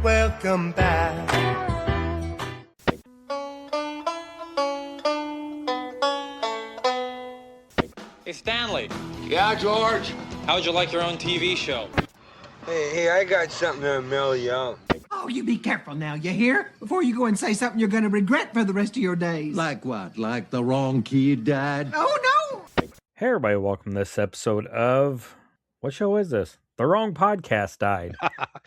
Welcome back. Hey, Stanley, Yeah, George? how'd you like your own TV show? Hey, I got something to mail you out. Oh, you be careful now, you hear? Before you go and say something you're gonna regret for the rest of your days. Like what? Like the wrong kid died? Oh, no! Hey everybody, welcome to this episode of, what show is this? The Wrong Podcast Died.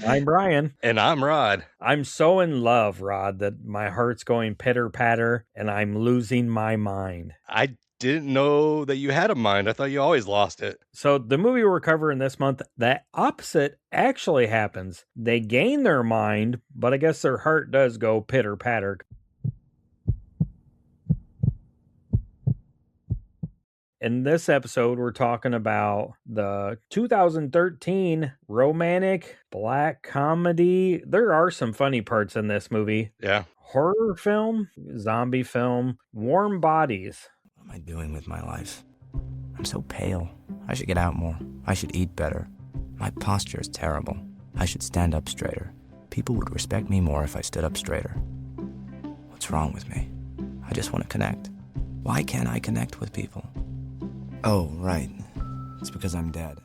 I'm Brian. And I'm Rod. I'm so in love, Rod, that my heart's going pitter-patter and I'm losing my mind. I didn't know that you had a mind. I thought you always lost it. So the movie we're covering this month, the opposite actually happens. They gain their mind, but I guess their heart does go pitter-patter. In this episode, we're talking about the 2013 romantic black comedy. There are some funny parts in this movie. Yeah. Horror film, zombie film, Warm Bodies. What am I doing with my life? I'm so pale. I should get out more. I should eat better. My posture is terrible. I should stand up straighter. People would respect me more if I stood up straighter. What's wrong with me? I just want to connect. Why can't I connect with people? Oh, right. It's because I'm dead.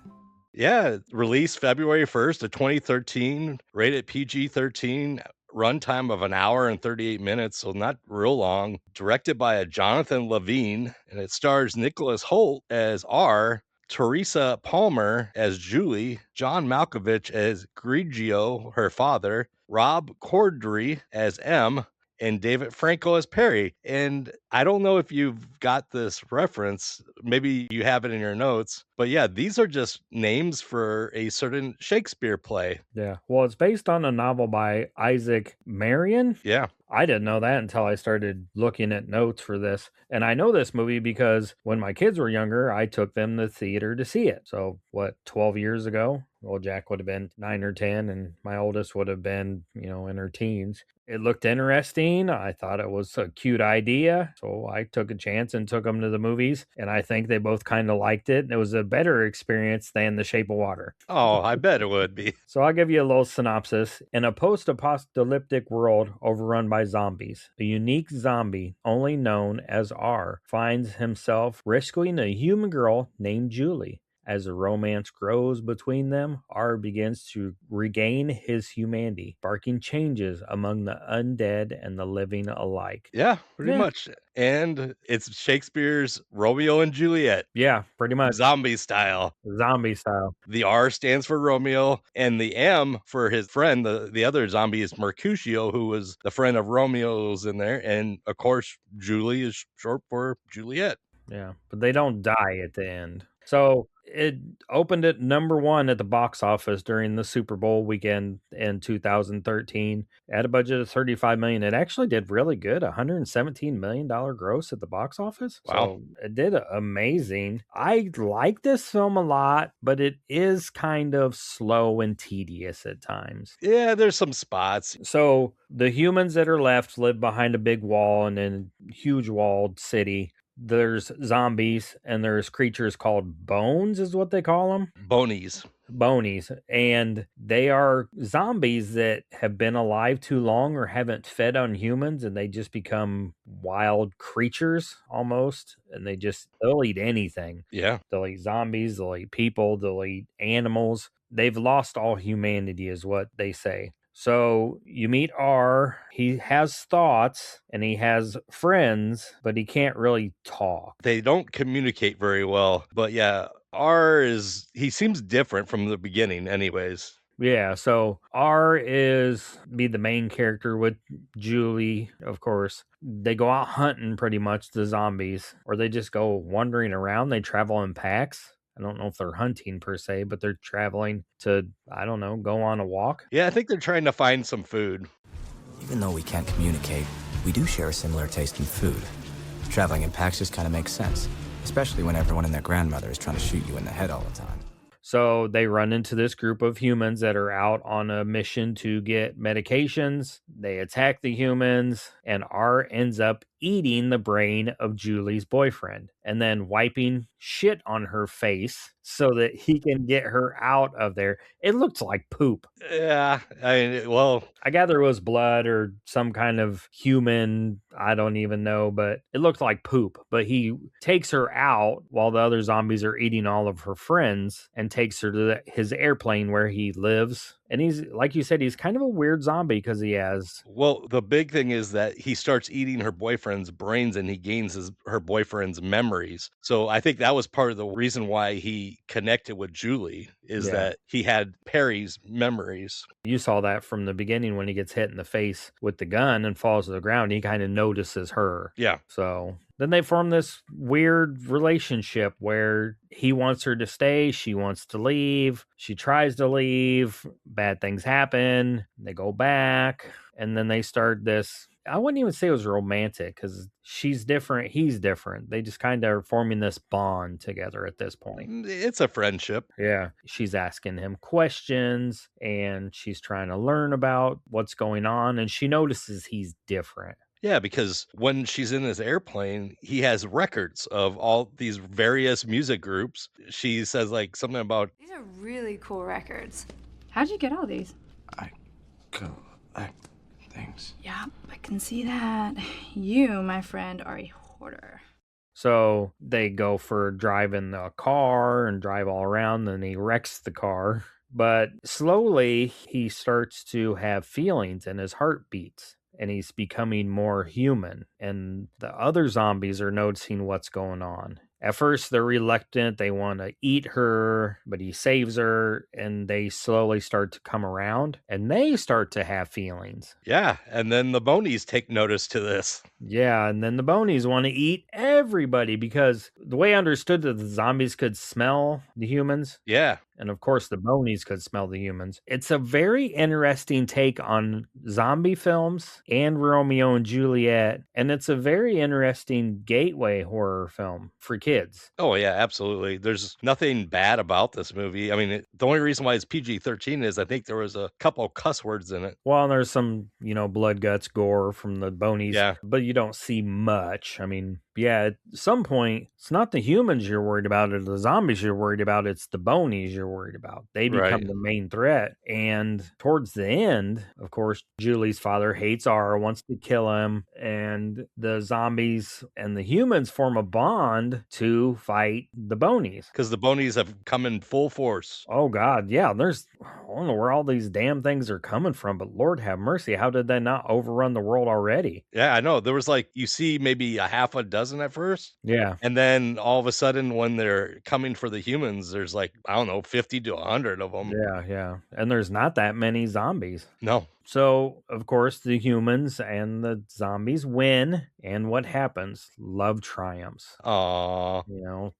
Yeah. Released February 1st of 2013, rated PG-13, runtime of an hour and 38 minutes, so not real long. Directed by a Jonathan Levine, and it stars Nicholas Hoult as R, Teresa Palmer as Julie, John Malkovich as Grigio, her father, Rob Corddry as M, and David Franco as Perry. And I don't know if you've got this reference. Maybe you have it in your notes. But yeah, these are just names for a certain Shakespeare play. Yeah. Well, it's based on a novel by Isaac Marion. Yeah. I didn't know that until I started looking at notes for this. And I know this movie because when my kids were younger, I took them to the theater to see it. So, 12 years ago? Well, Jack would have been 9 or 10, and my oldest would have been, in her teens. It looked interesting. I thought it was a cute idea. So I took a chance and took them to the movies. And I think they both kind of liked it. It was a better experience than The Shape of Water. Oh, I bet it would be. So I'll give you a little synopsis. In a post-apocalyptic world overrun by zombies, a unique zombie, only known as R, finds himself rescuing a human girl named Julie. As the romance grows between them, R begins to regain his humanity, sparking changes among the undead and the living alike. Yeah, pretty much. And it's Shakespeare's Romeo and Juliet. Yeah, pretty much. Zombie style. Zombie style. The R stands for Romeo, and the M for his friend, the other zombie, is Mercutio, who was the friend of Romeo's in there. And of course, Julie is short for Juliet. Yeah, but they don't die at the end. So it opened at number 1 at the box office during the Super Bowl weekend in 2013 at a budget of $35 million. It actually did really good, $117 million gross at the box office. Wow. So it did amazing. I like this film a lot, but it is kind of slow and tedious at times. Yeah, there's some spots. So the humans that are left live behind a big wall in a huge walled city. There's zombies and there's creatures called bones is what they call them. Bonies. And they are zombies that have been alive too long or haven't fed on humans, and they just become wild creatures almost, and they'll eat anything. Yeah. They'll eat zombies, they'll eat people, they'll eat animals. They've lost all humanity is what they say. So you meet R, he has thoughts and he has friends, but he can't really talk. They don't communicate very well, but yeah, he seems different from the beginning anyways. Yeah, so R be the main character with Julie, of course. They go out hunting pretty much, the zombies, or they just go wandering around. They travel in packs. I don't know if they're hunting per se, but they're traveling to, go on a walk. Yeah, I think they're trying to find some food. Even though we can't communicate, we do share a similar taste in food. Traveling in packs just kind of makes sense, especially when everyone and their grandmother is trying to shoot you in the head all the time. So they run into this group of humans that are out on a mission to get medications. They attack the humans, and R ends up eating the brain of Julie's boyfriend and then wiping shit on her face so that he can get her out of there. It looked like poop. Yeah, I mean, well, I gather it was blood or some kind of human, I don't even know, but it looked like poop. But he takes her out while the other zombies are eating all of her friends and takes her to his airplane where he lives. And he's, like you said, he's kind of a weird zombie because he has. well, the big thing is that he starts eating her boyfriend's brains and he gains her boyfriend's memories. So I think that was part of the reason why he connected with Julie is that he had Perry's memories. You saw that from the beginning when he gets hit in the face with the gun and falls to the ground. He kind of notices her. Yeah. So then they form this weird relationship where he wants her to stay. She wants to leave. She tries to leave. Bad things happen. They go back. And then they start this. I wouldn't even say it was romantic because she's different. He's different. They just kind of are forming this bond together at this point. It's a friendship. Yeah. She's asking him questions and she's trying to learn about what's going on. And she notices he's different. Yeah, because when she's in his airplane, he has records of all these various music groups. She says like something about, These are really cool records. How'd you get all these? I collect things. Yeah, I can see that. You, my friend, are a hoarder. So they go for driving a car and drive all around, then he wrecks the car. But slowly he starts to have feelings and his heart beats and he's becoming more human. And the other zombies are noticing what's going on. At first, they're reluctant. They want to eat her, but he saves her, and they slowly start to come around, and they start to have feelings. yeah. And then the Bonies take notice to this. Yeah, and then the Bonies want to eat everybody because the way I understood that the zombies could smell the humans, Yeah. and of course the Bonies could smell the humans. It's a very interesting take on zombie films and Romeo and Juliet, and it's a very interesting gateway horror film for kids. Oh, yeah, absolutely. There's nothing bad about this movie. I mean, the only reason why it's PG-13 is I think there was a couple cuss words in it. Well, and there's some, blood, guts, gore from the Bonies, Yeah. but you don't see much. I mean, yeah, at some point, it's not the humans you're worried about or the zombies you're worried about. It's the Bonies you're worried about. They become Right. the main threat. And towards the end, of course, Julie's father hates R, wants to kill him. And the zombies and the humans form a bond to fight the Bonies. Because the Bonies have come in full force. Oh, God. Yeah. I don't know where all these damn things are coming from, but Lord have mercy. How did they not overrun the world already? Yeah, I know. There was like, you see maybe a half a dozen at first. Yeah. And then all of a sudden, when they're coming for the humans, there's like, I don't know, 50 to 100 of them. Yeah. And there's not that many zombies. No. So, of course, the humans and the zombies win. And what happens? Love triumphs. Aw.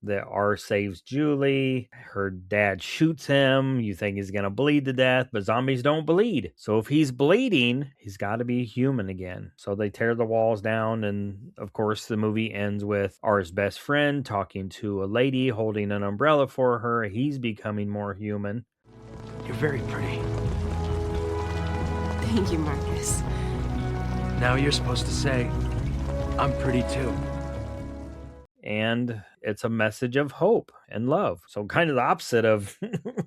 The R saves Julie. Her dad shoots him. You think he's going to bleed to death, but zombies don't bleed. So if he's bleeding, he's got to be human again. So they tear the walls down. And of course, the movie ends with R's best friend talking to a lady holding an umbrella for her. He's becoming more human. You're very pretty. Thank you, Marcus. Now you're supposed to say, I'm pretty too. And it's a message of hope and love. So kind of the opposite of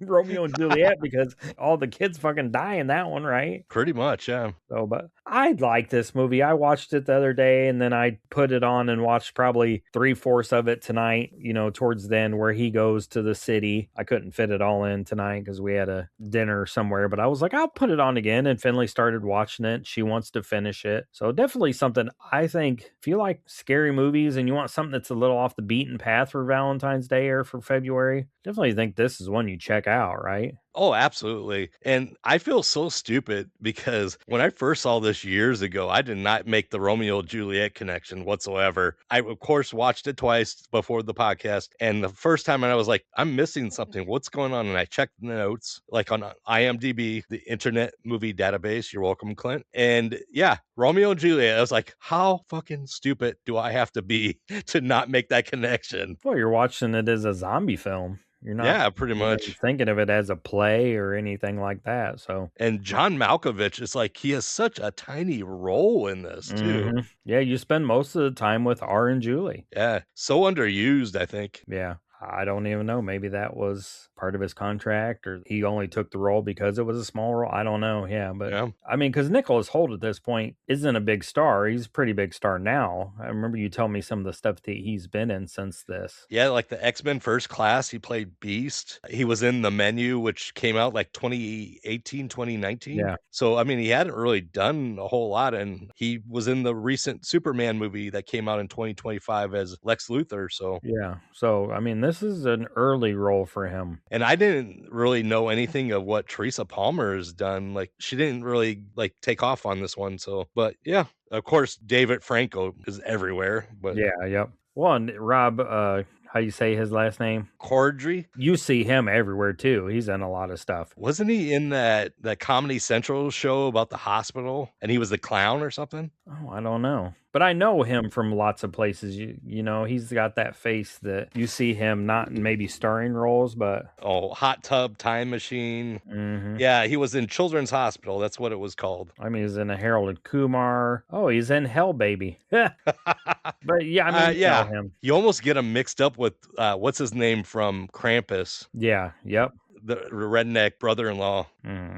Romeo and Juliet because all the kids fucking die in that one, right? Pretty much, yeah. So, but I like this movie. I watched it the other day and then I put it on and watched probably 3/4 of it tonight, towards the end where he goes to the city. I couldn't fit it all in tonight because we had a dinner somewhere, but I was like, I'll put it on again. And Finley started watching it. She wants to finish it. So definitely something I think, if you like scary movies and you want something that's a little off the beaten path for Valentine's Day or for February, definitely think this is one you check out, right? Oh, absolutely. And I feel so stupid because when I first saw this years ago, I did not make the Romeo Juliet connection whatsoever. I, of course, watched it twice before the podcast. And the first time I was like, I'm missing something. What's going on? And I checked the notes, like on IMDb, the Internet Movie Database. You're welcome, Clint. And yeah, Romeo and Juliet. I was like, how fucking stupid do I have to be to not make that connection? Well, you're watching it as a zombie film. You're not Yeah, pretty really much. thinking of it as a play or anything like that. So, And John Malkovich is like he has such a tiny role in this too. yeah, you spend most of the time with R and Julie. Yeah, so underused, I think. Yeah. I don't even know. Maybe that was part of his contract or he only took the role because it was a small role. I don't know. Yeah. But Yeah. I mean, because Nicholas Hoult at this point isn't a big star. He's a pretty big star now. I remember you telling me some of the stuff that he's been in since this. Yeah, like the X-Men First Class, he played Beast. He was in The Menu, which came out like 2018, 2019. Yeah. So, I mean, he hadn't really done a whole lot. And he was in the recent Superman movie that came out in 2025 as Lex Luthor. So, Yeah. So, I mean, this is an early role for him. and I didn't really know anything of what Teresa Palmer has done. Like, she didn't really like take off on this one. So, but yeah, of course, David Franco is everywhere. But Yeah. Yep. Well, and Rob, how you say his last name? Cordry, You see him everywhere too. He's in a lot of stuff. wasn't he in that Comedy Central show about the hospital and he was the clown or something? Oh, I don't know. But I know him from lots of places. You know, he's got that face that you see him not in maybe starring roles, but Oh, Hot Tub Time Machine. mhm. Yeah, he was in Children's Hospital. That's what it was called. I mean, he's in a Harold and Kumar. Oh, he's in Hell Baby. But yeah, I mean, you know Yeah, him. you almost get him mixed up with what's his name from Krampus, Yeah, yep. the redneck brother-in-law.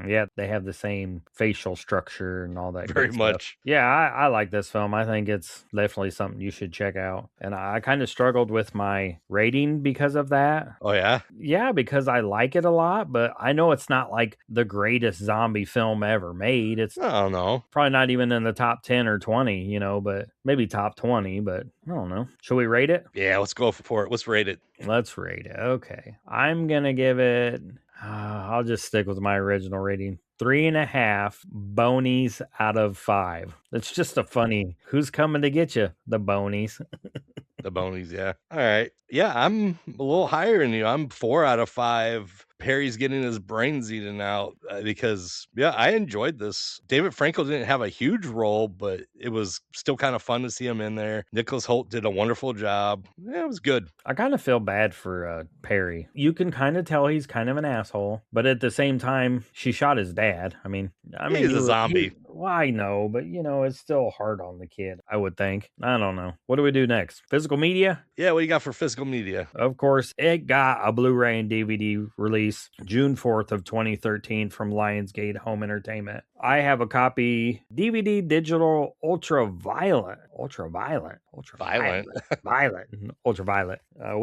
Yeah, they have the same facial structure and all that Very good stuff. much. Yeah, I like this film. I think it's definitely something you should check out. And I kind of struggled with my rating because of that. Oh yeah, Yeah, because I like it a lot, but I know it's not like the greatest zombie film ever made. It's I don't know. probably not even in the top 10 or 20, you know, but maybe top 20, but I don't know. Should we rate it? Yeah, let's go for it. Let's rate it. Let's rate it. Okay. I'm going to give it, I'll just stick with my original rating. 3.5 bonies out of 5. It's just a funny, who's coming to get you? The bonies. The bonies, yeah. All right. Yeah, I'm a little higher than you. I'm 4 out of 5. Perry's getting his brains eaten out because, yeah, I enjoyed this. David Franco didn't have a huge role, but it was still kind of fun to see him in there. Nicholas Hoult did a wonderful job. Yeah, it was good. I kind of feel bad for Perry. You can kind of tell he's kind of an asshole, but at the same time, she shot his dad. I mean, He's a zombie. Well, I know, but you know, it's still hard on the kid, I would think. I don't know. What do we do next? Physical media? Yeah, what do you got for physical media? Of course, it got a Blu-ray and DVD release June 4th of 2013 from Lionsgate Home Entertainment. I have a copy DVD digital ultraviolet with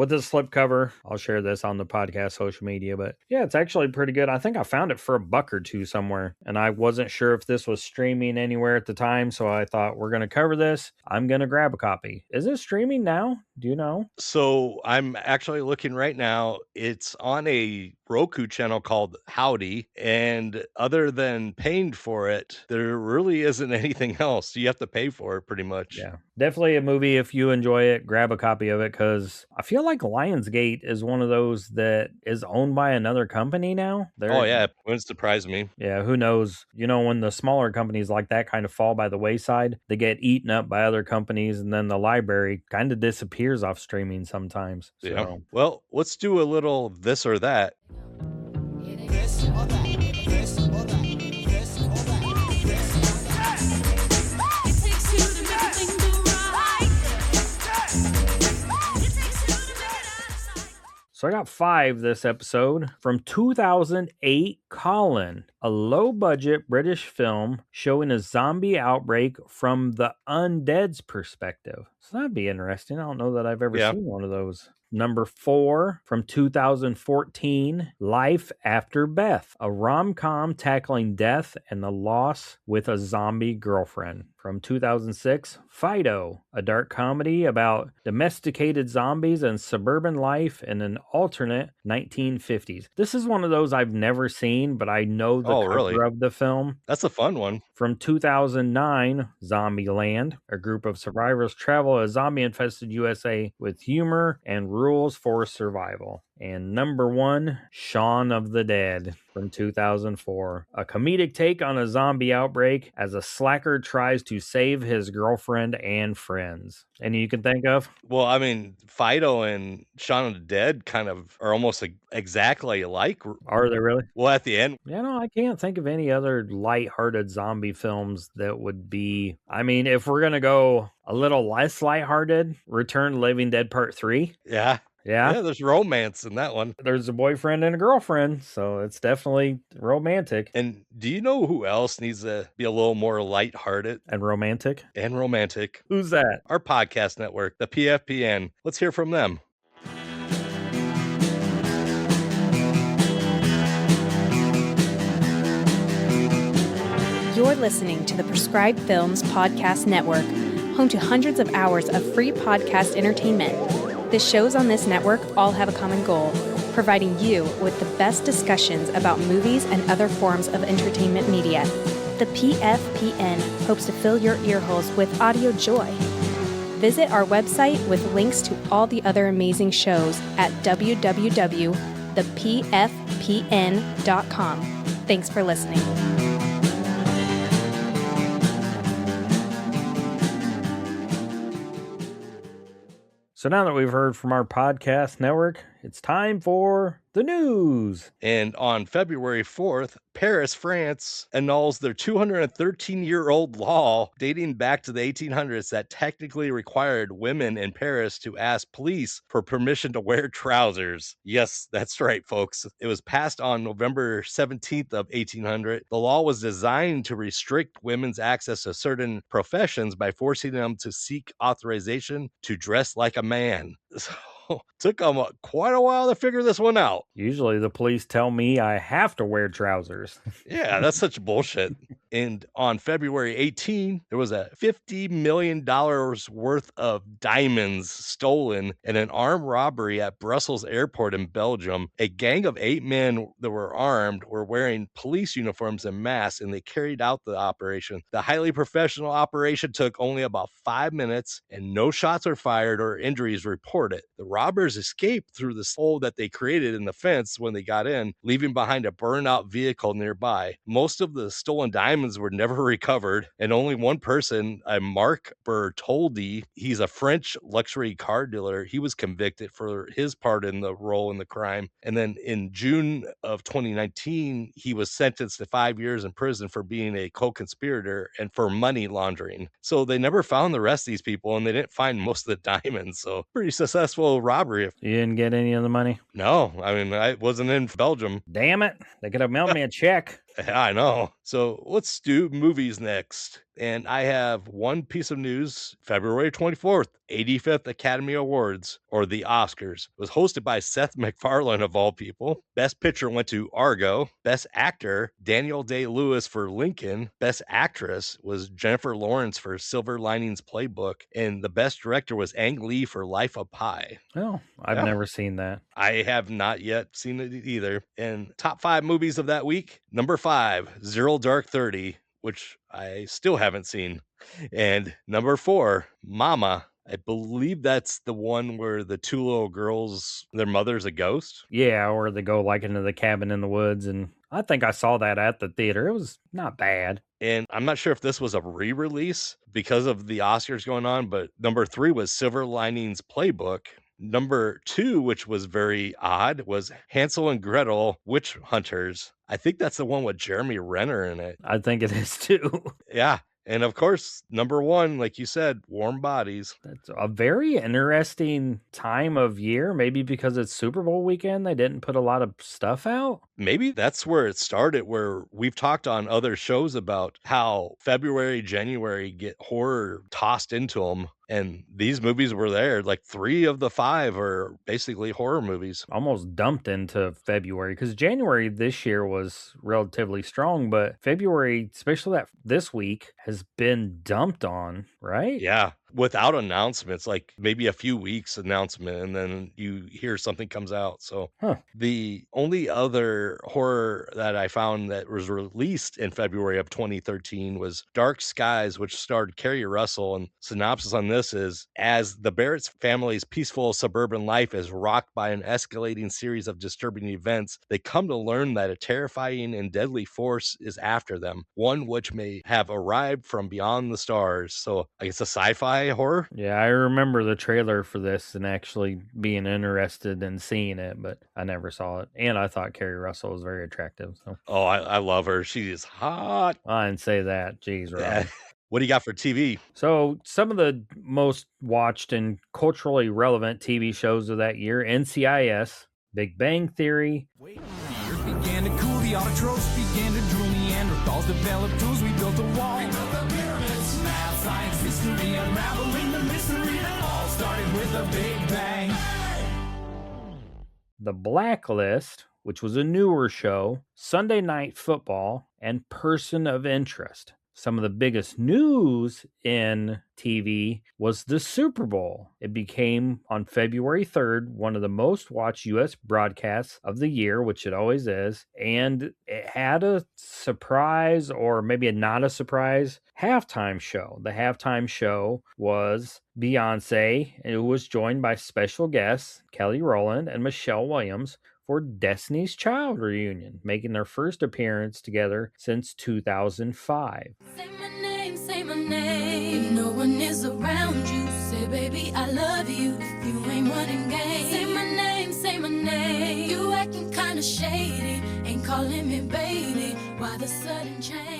this slipcover. I'll share this on the podcast social media, but yeah, it's actually pretty good. I think I found it for $1 or $2 somewhere, and I wasn't sure if this was streaming anywhere at the time, so I thought we're going to cover this. I'm going to grab a copy. Is it streaming now? Do you know? So I'm actually looking right now. It's on a Roku channel called Howdy, and other than paying for it, there really isn't anything else. You have to pay for it pretty much. Yeah, definitely a movie. If you enjoy it, grab a copy of it, because I feel like Lionsgate is one of those that is owned by another company now. Oh yeah, it wouldn't surprise me. Yeah, who knows? You know, when the smaller companies like that kind of fall by the wayside, they get eaten up by other companies, and then the library kind of disappears off streaming sometimes. So. Yeah. Well, let's do a little this or that. So I got 5 this episode. From 2008, Colin, a low-budget British film showing a zombie outbreak from the undead's perspective. So that'd be interesting. I don't know that I've ever seen one of those. Number 4 from 2014, Life After Beth, a rom-com tackling death and the loss with a zombie girlfriend. From 2006, Fido, a dark comedy about domesticated zombies and suburban life in an alternate 1950s. This is one of those I've never seen, but I know the cover of the film. That's a fun one. From 2009, Zombieland, a group of survivors travel a zombie-infested USA with humor and rules for survival. And number 1, Shaun of the Dead from 2004. A comedic take on a zombie outbreak as a slacker tries to save his girlfriend and friends. Any you can think of? Well, I mean, Fido and Shaun of the Dead kind of are almost exactly alike. Are they really? Well, at the end, I can't think of any other lighthearted zombie films that would be. I mean, if we're going to go a little less lighthearted, Return of the Living Dead Part 3. yeah, Yeah. there's romance in that one. There's a boyfriend and a girlfriend, so it's definitely romantic. And do you know who else needs to be a little more lighthearted And romantic? and romantic? Who's that? Our podcast network, the PFPN. Let's hear from them. You're listening to the Prescribed Films Podcast Network, home to hundreds of hours of free podcast entertainment. The shows on this network all have a common goal, providing you with the best discussions about movies and other forms of entertainment media. The PFPN hopes to fill your earholes with audio joy. Visit our website with links to all the other amazing shows at www.thepfpn.com. Thanks for listening. So now that we've heard from our podcast network, it's time for the news. And on February 4th, Paris, France annuls their 213-year-old law dating back to the 1800s that technically required women in Paris to ask police for permission to wear trousers. Yes, that's right, folks. It was passed on November 17th of 1800. The law was designed to restrict women's access to certain professions by forcing them to seek authorization to dress like a man. So, took them quite a while to figure this one out. Usually the police tell me I have to wear trousers. Yeah, that's such bullshit. And on February 18, there was a $50 million worth of diamonds stolen in an armed robbery at Brussels airport in Belgium. A gang of 8 men that were armed were wearing police uniforms and masks, and they carried out the operation. The highly professional operation took only about 5 minutes, and no shots were fired or injuries reported. The robbers escaped through the hole that they created in the fence when they got in, leaving behind a burned-out vehicle nearby. Most of the stolen diamonds were never recovered, and only one person, a Marc Bertoldi, he's a French luxury car dealer, he was convicted for his part in the role in the crime. And then in June of 2019, he was sentenced to 5 years in prison for being a co-conspirator and for money laundering. So they never found the rest of these people, and they didn't find most of the diamonds. So pretty successful robbery. You didn't get any of the money? No, I mean, I wasn't in Belgium. Damn it. They could have mailed me a check. I know. So let's do movies next. And I have one piece of news. February 24th, 85th Academy Awards, or the Oscars, was hosted by Seth MacFarlane of all people. Best Picture went to Argo. Best Actor, Daniel Day-Lewis for Lincoln. Best Actress was Jennifer Lawrence for Silver Linings Playbook. And the Best Director was Ang Lee for Life of Pi. Oh, I've never seen that. I have not yet seen it either. And top 5 movies of that week. Number 5, Zero Dark 30, which I still haven't seen. And number 4, Mama. I believe that's the one where the 2 little girls, their mother's a ghost. Yeah, or they go like into the cabin in the woods, and I think I saw that at the theater. It was not bad. And I'm not sure if this was a re-release because of the Oscars going on, but number 3 was Silver Linings Playbook. Number 2, which was very odd, was Hansel and Gretel Witch Hunters. I think that's the one with Jeremy Renner in it. I think it is too. Yeah. And of course, number 1, like you said, Warm Bodies. That's a very interesting time of year. Maybe because it's Super Bowl weekend, they didn't put a lot of stuff out. Maybe that's where it started, where we've talked on other shows about how February, January get horror tossed into them. And these movies were there. Like 3 of the 5 are basically horror movies. Almost dumped into February because January this year was relatively strong, but February, especially this week, has been dumped on. right? Yeah, without announcements, like maybe a few weeks announcement, and then you hear something comes out. So Huh. the only other horror that I found that was released in February of 2013 was Dark Skies, which starred Kerry Russell. And synopsis on this is, as the Barrett's family's peaceful suburban life is rocked by an escalating series of disturbing events, they come to learn that a terrifying and deadly force is after them, one which may have arrived from beyond the stars. So I guess a sci-fi horror. Yeah, I remember the trailer for this and actually being interested in seeing it, but I never saw it. And I thought Carrie Russell was very attractive. So Oh, I love her. She is hot. I didn't say that. Jeez, Rob. What do you got for TV? So some of the most watched and culturally relevant TV shows of that year: NCIS, Big Bang Theory, Began to cool, the autotrophs began to drool, Neanderthals developed tools, we built a wall. We built the pyramids, math, science, history, unraveling the mystery that all started with a big bang. The Blacklist, which was a newer show, Sunday Night Football, and Person of Interest. Some of the biggest news in TV was the Super Bowl. It became, on February 3rd, one of the most watched U.S. broadcasts of the year, which it always is. And it had a surprise, or maybe not a surprise, halftime show. The halftime show was Beyonce, and it was joined by special guests Kelly Rowland and Michelle Williams for Destiny's Child reunion, making their first appearance together since 2005. Say my name. If no one is around you, say, baby, I love you. If you ain't running game, say my name. You acting kinda shady, ain't calling me baby. Why the sudden change?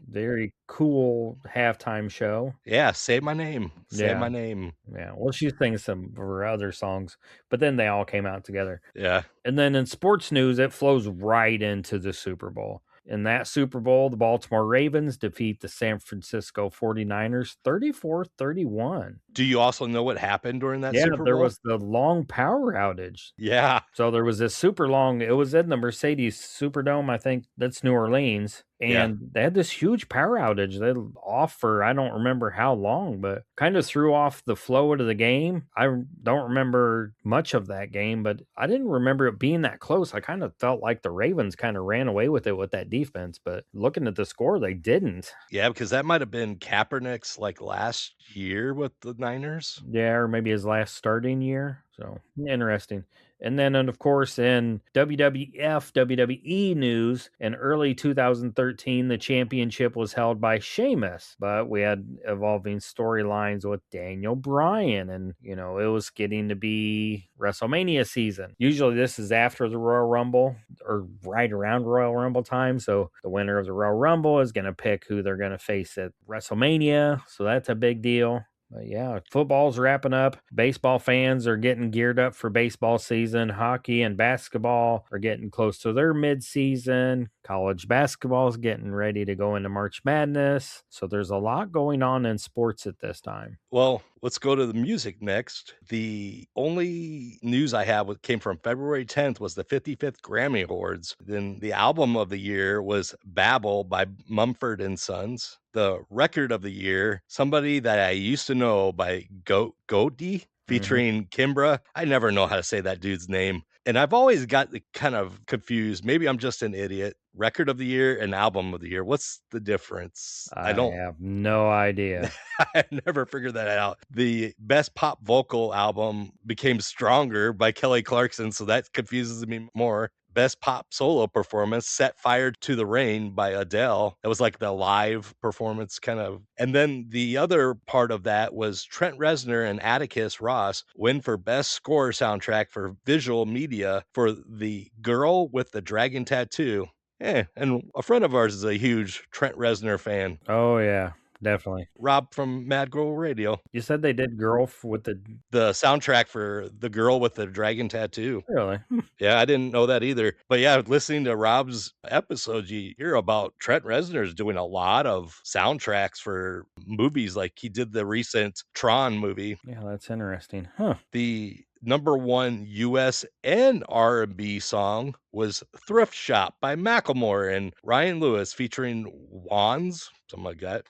Very cool halftime show. Yeah, say my name. Say my name. Yeah. Well, she sings some of her other songs, but then they all came out together. Yeah. And then in sports news, it flows right into the Super Bowl. In that Super Bowl, the Baltimore Ravens defeat the San Francisco 49ers 34-31. Do you also know what happened during that Super Bowl? There was the long power outage. Yeah. So there was this super long, it was in the Mercedes Superdome, I think that's New Orleans. And they had this huge power outage. They off for, I don't remember how long, but kind of threw off the flow of the game. I don't remember much of that game, but I didn't remember it being that close. I kind of felt like the Ravens kind of ran away with it with that defense, but looking at the score, they didn't. Yeah, because that might have been Kaepernick's like last year with the Niners. Yeah, or maybe his last starting year. So interesting. And then, of course, in WWE news, in early 2013, the championship was held by Sheamus, but we had evolving storylines with Daniel Bryan, and, it was getting to be WrestleMania season. Usually this is after the Royal Rumble, or right around Royal Rumble time, so the winner of the Royal Rumble is going to pick who they're going to face at WrestleMania, so that's a big deal. But yeah, football's wrapping up. Baseball fans are getting geared up for baseball season. Hockey and basketball are getting close to their mid-season. College basketball is getting ready to go into March Madness. So there's a lot going on in sports at this time. Well, let's go to the music next. The only news I have came from February 10th was the 55th Grammy Awards. Then the album of the year was Babel by Mumford and Sons. The record of the year, Somebody That I Used to Know by Goaty, featuring Kimbra. I never know how to say that dude's name. And I've always got kind of confused. Maybe I'm just an idiot. Record of the year and album of the year. What's the difference? I have no idea. I never figured that out. The best pop vocal album became Stronger by Kelly Clarkson, so that confuses me more. Best pop solo performance, Set Fire to the Rain by Adele. That was like the live performance kind of. And then the other part of that was Trent Reznor and Atticus Ross win for best score soundtrack for visual media for The Girl with the Dragon Tattoo. And a friend of ours is a huge Trent Reznor fan. Oh, yeah. Definitely. Rob from Mad Girl Radio. You said they did Girl with the soundtrack for The Girl with the Dragon Tattoo. Really? Yeah, I didn't know that either. But yeah, listening to Rob's episodes, you hear about Trent Reznor's doing a lot of soundtracks for movies. Like he did the recent Tron movie. Yeah, that's interesting. Huh. The number one US and R&B song was Thrift Shop by Macklemore and Ryan Lewis featuring Wands, something like that.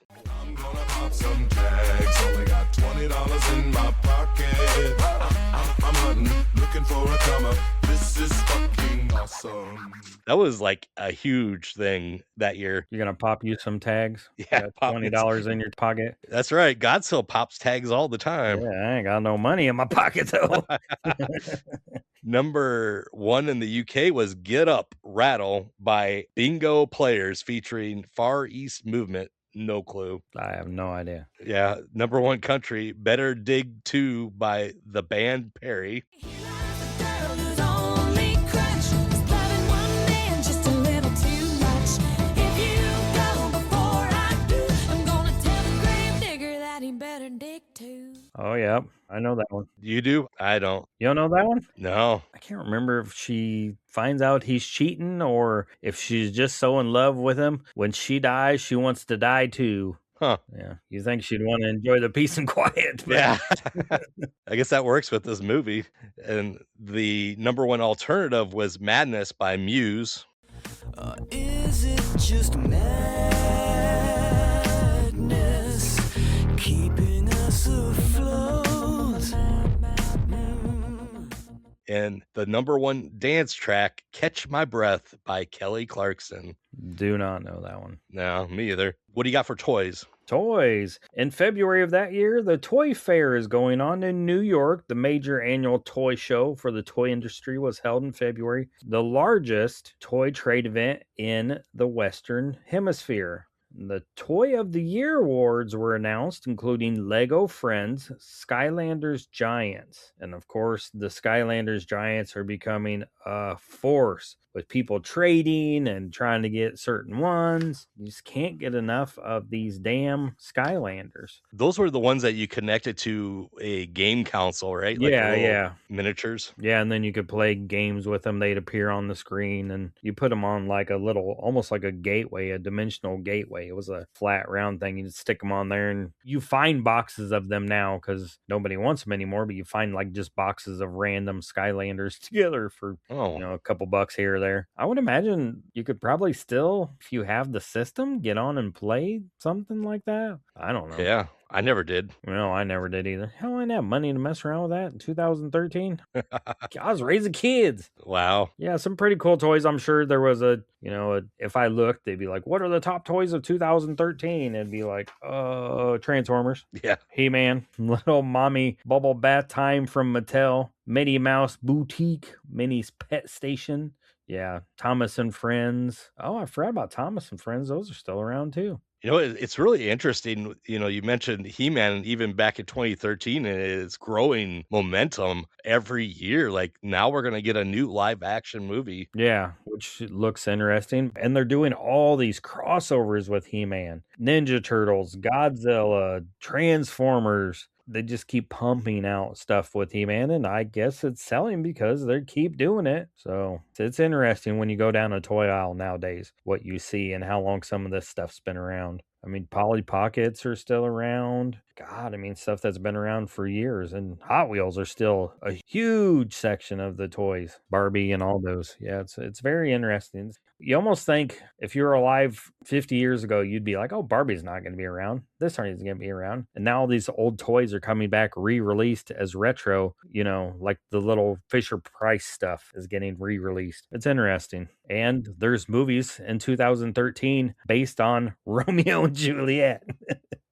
I'm gonna pop some tags. Only got $20 in my pocket. I'm hunting, looking for a come up. This is fucking awesome. That was like a huge thing that year. You're gonna pop you some tags? Yeah, Got pop $20 in your pocket? That's right. Godzilla pops tags all the time. Yeah, I ain't got no money in my pocket though. Number 1 in the UK was Get Up, Rattle by Bingo Players featuring Far East Movement. No clue. I have no idea. Yeah. Number 1 country, Better Dig 2 by the band Perry. Oh yeah, I know that one. You do? I don't. You don't know that one? No. I can't remember if she finds out he's cheating or if she's just so in love with him. When she dies, she wants to die too. Huh. Yeah. You think she'd want to enjoy the peace and quiet. But... Yeah. I guess that works with this movie. And the number 1 alternative was Madness by Muse. Is it just madness keeping us afloat? And the number 1 dance track, Catch My Breath by Kelly Clarkson. Do not know that one. No, me either. What do you got for toys? Toys. In February of that year, the Toy Fair is going on in New York. The major annual toy show for the toy industry was held in February, the largest toy trade event in the Western Hemisphere. The Toy of the Year awards were announced, including Lego Friends, Skylanders Giants. And of course, the Skylanders Giants are becoming a force with people trading and trying to get certain ones. You just can't get enough of these damn Skylanders. Those were the ones that you connected to a game console, right? Like Yeah, little yeah. Miniatures. Yeah, and then you could play games with them. They'd appear on the screen, and you put them on like a little, almost like a gateway, a dimensional gateway. It was a flat, round thing. You just stick them on there, and you find boxes of them now because nobody wants them anymore. But you find like just boxes of random Skylanders together for a couple bucks here or there. I would imagine you could probably still, if you have the system, get on and play something like that. I don't know. Yeah, I never did. No, I never did either. Hell, I didn't have money to mess around with that in 2013. I was raising kids. Wow. Yeah, some pretty cool toys. I'm sure there was if I looked, they'd be like, what are the top toys of 2013? It'd be like, Transformers. Yeah. He-Man, Little Mommy Bubble Bath Time from Mattel, Minnie Mouse Boutique, Minnie's Pet Station. Yeah, Thomas and Friends. Oh, I forgot about Thomas and Friends. Those are still around too. You know, it's really interesting. You know, you mentioned He-Man even back in 2013, and it's growing momentum every year. Like now we're going to get a new live action movie. Yeah, which looks interesting. And they're doing all these crossovers with He-Man, Ninja Turtles, Godzilla, Transformers. They just keep pumping out stuff with He-Man, and I guess it's selling because they keep doing it. So it's interesting when you go down a toy aisle nowadays, what you see and how long some of this stuff's been around. I mean, Polly Pockets are still around. God, I mean, stuff that's been around for years. And Hot Wheels are still a huge section of the toys. Barbie and all those. Yeah, it's very interesting. You almost think if you were alive 50 years ago, you'd be like, oh, Barbie's not going to be around. This isn't going to be around. And now all these old toys are coming back re-released as retro, like the little Fisher-Price stuff is getting re-released. It's interesting. And there's movies in 2013 based on Romeo and Juliet.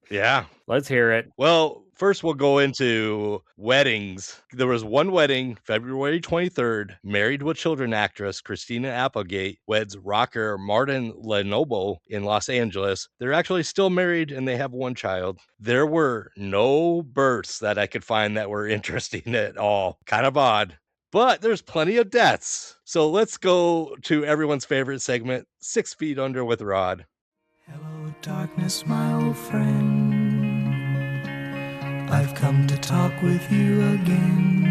Yeah. Let's hear it. Well, first we'll go into weddings. There was one wedding, February 23rd. Married with Children actress Christina Applegate weds rocker Martin Lenobo in Los Angeles. They're actually still married and they have one child. There were no births that I could find that were interesting at all. Kind of odd. But there's plenty of deaths. So let's go to everyone's favorite segment, 6 Feet Under with Rod. Hello, darkness, my old friend. I've come to talk with you again.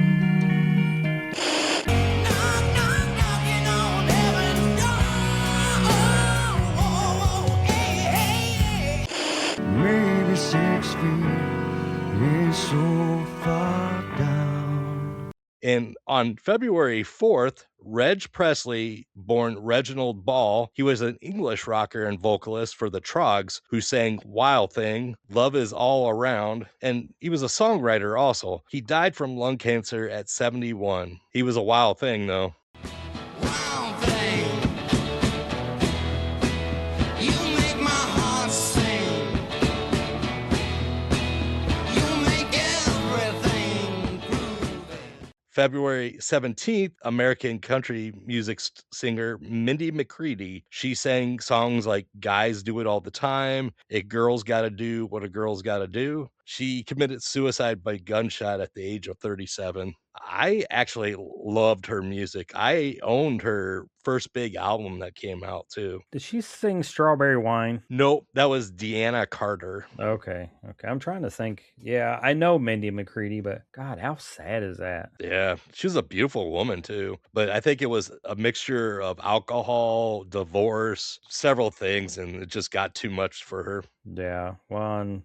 Maybe 6 feet is so far down. And on February 4th, Reg Presley, born Reginald Ball, he was an English rocker and vocalist for the Trogs who sang Wild Thing, Love Is All Around, and he was a songwriter also. He died from lung cancer at 71. He was a wild thing, though. Wild thing. You make my heart sing. You make everything groovy. February 17th, American country music singer Mindy McCready. She sang songs like Guys Do It All the Time, A Girl's Gotta Do What a Girl's Gotta Do. She committed suicide by gunshot at the age of 37. I actually loved her music. I owned her first big album that came out too. Did she sing Strawberry Wine? Nope, that was Deanna Carter. Okay. I'm trying to think. Yeah, I know Mindy McCready, but God, how sad is that? Yeah, she was a beautiful woman too. But I think it was a mixture of alcohol, divorce, several things, and it just got too much for her. Yeah, well, and,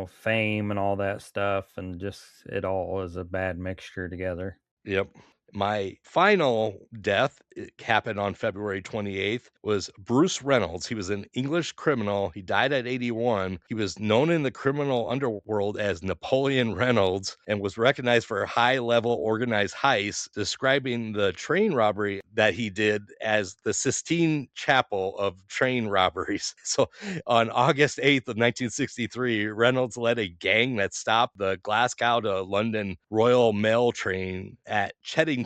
fame and all that stuff, and just it all is a bad mixture together. Yep. My final death, it happened on February 28th, was Bruce Reynolds. He was an English criminal. He died at 81. He was known in the criminal underworld as Napoleon Reynolds and was recognized for high-level organized heists, describing the train robbery that he did as the Sistine Chapel of train robberies. So on August 8th of 1963, Reynolds led a gang that stopped the Glasgow to London Royal Mail train at Cheddington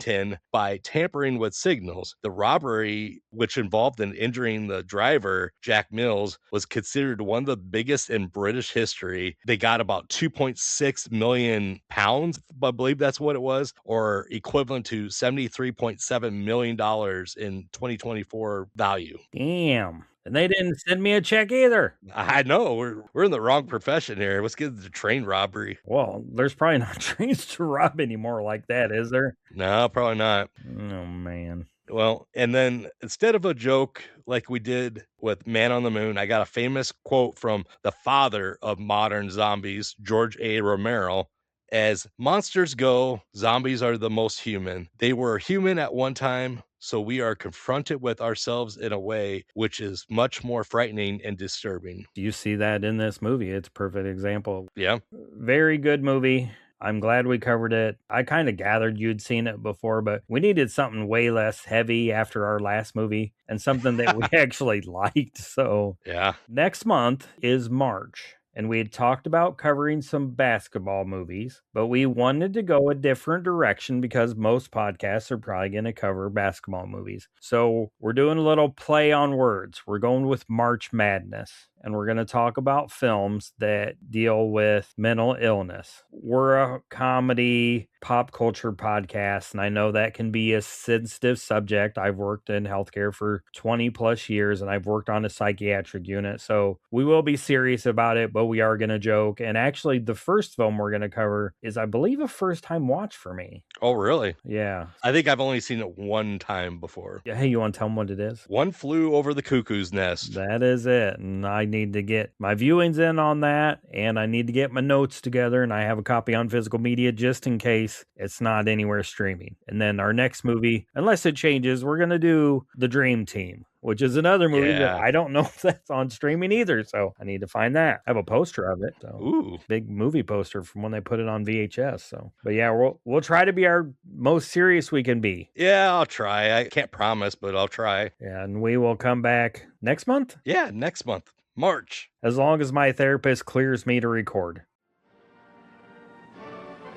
by tampering with signals. The robbery, which involved in injuring the driver, Jack Mills, was considered one of the biggest in British history. They got about 2.6 million pounds, I believe that's what it was, or equivalent to $73.7 million in 2024 value. Damn. And they didn't send me a check either. I know. We're in the wrong profession here. Let's get into train robbery. Well, there's probably not trains to rob anymore like that, is there? No, probably not. Oh, man. Well, and then instead of a joke like we did with Man on the Moon, I got a famous quote from the father of modern zombies, George A. Romero. As monsters go, zombies are the most human. They were human at one time, so we are confronted with ourselves in a way which is much more frightening and disturbing. Do you see that in this movie? It's a perfect example. Yeah. Very good movie. I'm glad we covered it. I kind of gathered you'd seen it before, but we needed something way less heavy after our last movie and something that we actually liked. So yeah. Next month is March. And we had talked about covering some basketball movies, but we wanted to go a different direction because most podcasts are probably going to cover basketball movies. So we're doing a little play on words. We're going with March Madness, and we're going to talk about films that deal with mental illness. We're a comedy, pop culture podcast, and I know that can be a sensitive subject. I've worked in healthcare for 20 plus years, and I've worked on a psychiatric unit, so we will be serious about it, but we are going to joke. And actually, the first film we're going to cover is, I believe, a first-time watch for me. Oh, really? Yeah. I think I've only seen it one time before. Yeah, hey, you want to tell them what it is? One Flew Over the Cuckoo's Nest. That is it. And I need to get my viewings in on that, and I need to get my notes together, and I have a copy on physical media just in case it's not anywhere streaming. And then our next movie, unless it changes, we're going to do The Dream Team, which is another movie that I don't know if that's on streaming either. So I need to find that. I have a poster of it. So. Ooh. Big movie poster from when they put it on VHS. So, but yeah, we'll try to be our most serious we can be. Yeah, I'll try. I can't promise, but I'll try. Yeah, and we will come back next month? Yeah, next month. March. As long as my therapist clears me to record.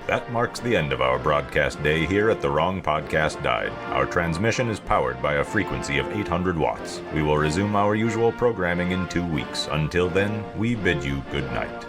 That marks the end of our broadcast day here at The Wrong Podcast Died. Our transmission is powered by a frequency of 800 watts. We will resume our usual programming in 2 weeks. Until then, we bid you good night.